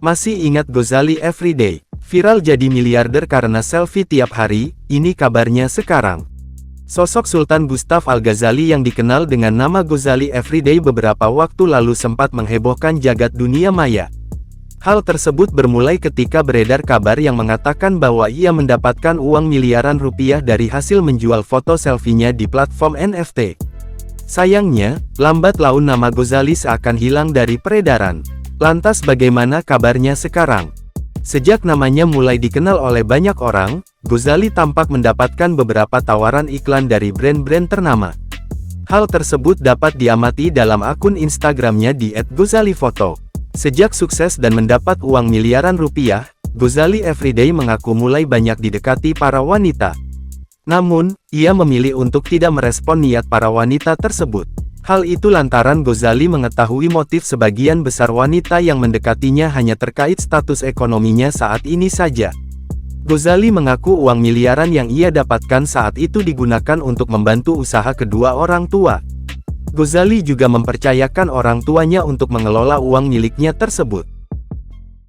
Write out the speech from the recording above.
Masih ingat Ghazali Everyday? Viral jadi miliarder karena selfie tiap hari, ini kabarnya sekarang. Sosok Sultan Gustaf Al-Ghazali yang dikenal dengan nama Ghazali Everyday beberapa waktu lalu sempat menghebohkan jagat dunia maya. Hal tersebut bermulai ketika beredar kabar yang mengatakan bahwa ia mendapatkan uang miliaran rupiah dari hasil menjual foto selfie-nya di platform NFT. Sayangnya, lambat laun nama Ghazali seakan hilang dari peredaran. Lantas bagaimana kabarnya sekarang? Sejak namanya mulai dikenal oleh banyak orang, Ghazali tampak mendapatkan beberapa tawaran iklan dari brand-brand ternama. Hal tersebut dapat diamati dalam akun Instagramnya di @ghazalifoto. Sejak sukses dan mendapat uang miliaran rupiah, Ghazali Everyday mengaku mulai banyak didekati para wanita. Namun, ia memilih untuk tidak merespon niat para wanita tersebut. Hal itu lantaran Ghazali mengetahui motif sebagian besar wanita yang mendekatinya hanya terkait status ekonominya saat ini saja. Ghazali mengaku uang miliaran yang ia dapatkan saat itu digunakan untuk membantu usaha kedua orang tua. Ghazali juga mempercayakan orang tuanya untuk mengelola uang miliknya tersebut.